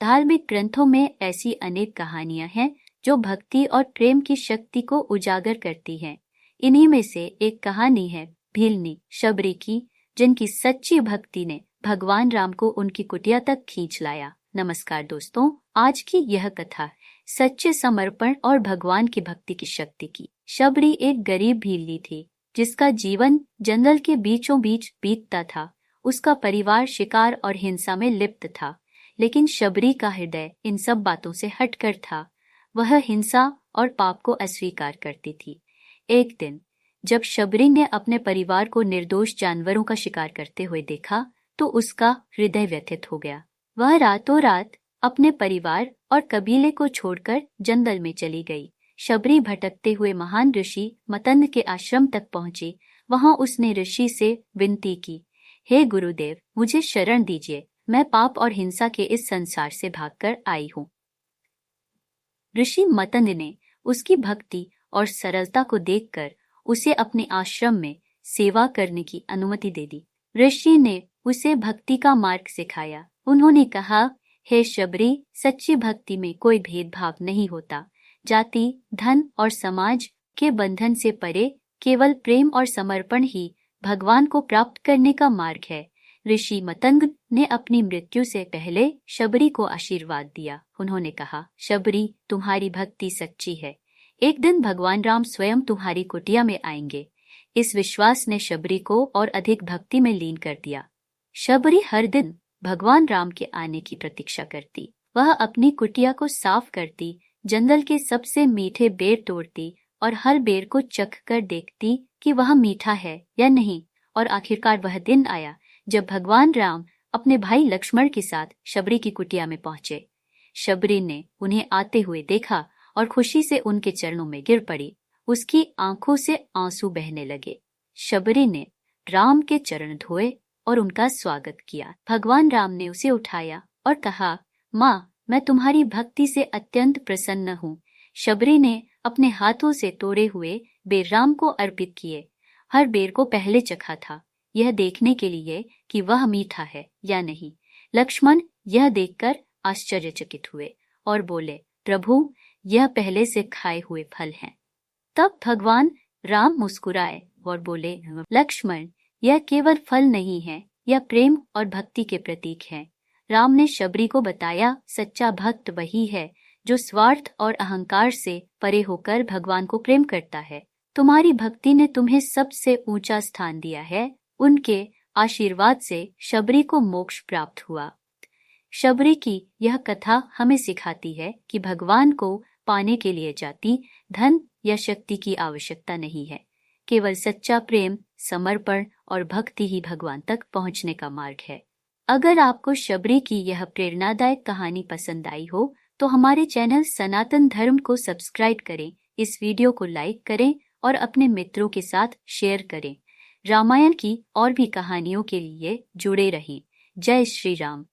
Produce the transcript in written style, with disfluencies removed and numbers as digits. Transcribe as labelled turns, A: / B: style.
A: धार्मिक ग्रंथों में ऐसी अनेक कहानियां हैं जो भक्ति और प्रेम की शक्ति को उजागर करती हैं। इन्हीं में से एक कहानी है भीलनी शबरी की, जिनकी सच्ची भक्ति ने भगवान राम को उनकी कुटिया तक खींच लाया। नमस्कार दोस्तों, आज की यह कथा सच्चे समर्पण और भगवान की भक्ति की शक्ति की। शबरी एक गरीब भीलनी थी जिसका जीवन जंगल के बीचों बीच बीतता था। उसका परिवार शिकार और हिंसा में लिप्त था, लेकिन शबरी का हृदय इन सब बातों से हटकर था। वह हिंसा और पाप को अस्वीकार करती थी। एक दिन जब शबरी ने अपने परिवार को निर्दोष जानवरों का शिकार करते हुए देखा तो उसका हृदय व्यथित हो गया। वह रातों रात अपने परिवार और कबीले को छोड़कर जंगल में चली गई। शबरी भटकते हुए महान ऋषि मतंग के आश्रम तक पहुंची। वहां उसने ऋषि से विनती की, हे गुरुदेव, मुझे शरण दीजिए। मैं पाप और हिंसा के इस संसार से भागकर आई हूँ। ऋषि मतंग ने उसकी भक्ति और सरलता को देखकर उसे अपने आश्रम में सेवा करने की अनुमति दे दी। ऋषि ने उसे भक्ति का मार्ग सिखाया। उन्होंने कहा, हे शबरी, सच्ची भक्ति में कोई भेदभाव नहीं होता। जाति, धन और समाज के बंधन से परे केवल प्रेम और समर्पण ही भगवान को प्राप्त करने का मार्ग है। ऋषि मतंग ने अपनी मृत्यु से पहले शबरी को आशीर्वाद दिया। उन्होंने कहा, शबरी, तुम्हारी भक्ति सच्ची है। एक दिन भगवान राम स्वयं तुम्हारी कुटिया में आएंगे। इस विश्वास ने शबरी को और अधिक भक्ति में लीन कर दिया। शबरी हर दिन भगवान राम के आने की प्रतीक्षा करती। वह अपनी कुटिया को साफ करती, जंगल के सबसे मीठे बेर तोड़ती और हर बेर को चख कर देखती कि वह मीठा है या नहीं। और आखिरकार वह दिन आया जब भगवान राम अपने भाई लक्ष्मण के साथ शबरी की कुटिया में पहुंचे। शबरी ने उन्हें आते हुए देखा और खुशी से उनके चरणों में गिर पड़ी। उसकी आंखों से आंसू बहने लगे। शबरी ने राम के चरण धोए और उनका स्वागत किया। भगवान राम ने उसे उठाया और कहा, माँ, मैं तुम्हारी भक्ति से अत्यंत प्रसन्न हूँ। शबरी ने अपने हाथों से तोड़े हुए बेर राम को अर्पित किए। हर बेर को पहले चखा था, यह देखने के लिए कि वह मीठा है या नहीं। लक्ष्मण यह देखकर आश्चर्यचकित हुए और बोले, प्रभु, यह पहले से खाए हुए फल हैं। तब भगवान राम मुस्कुराए और बोले, लक्ष्मण, यह केवल फल नहीं है, यह प्रेम और भक्ति के प्रतीक है। राम ने शबरी को बताया, सच्चा भक्त वही है जो स्वार्थ और अहंकार से परे होकर भगवान को प्रेम करता है। तुम्हारी भक्ति ने तुम्हें सबसे ऊंचा स्थान दिया है। उनके आशीर्वाद से शबरी को मोक्ष प्राप्त हुआ। शबरी की यह कथा हमें सिखाती है कि भगवान को पाने के लिए जाति, धन या शक्ति की आवश्यकता नहीं है। केवल सच्चा प्रेम, समर्पण और भक्ति ही भगवान तक पहुंचने का मार्ग है। अगर आपको शबरी की यह प्रेरणादायक कहानी पसंद आई हो तो हमारे चैनल सनातन धर्म को सब्सक्राइब करें, इस वीडियो को लाइक करें और अपने मित्रों के साथ शेयर करें। रामायण की और भी कहानियों के लिए जुड़े रहें। जय श्री राम।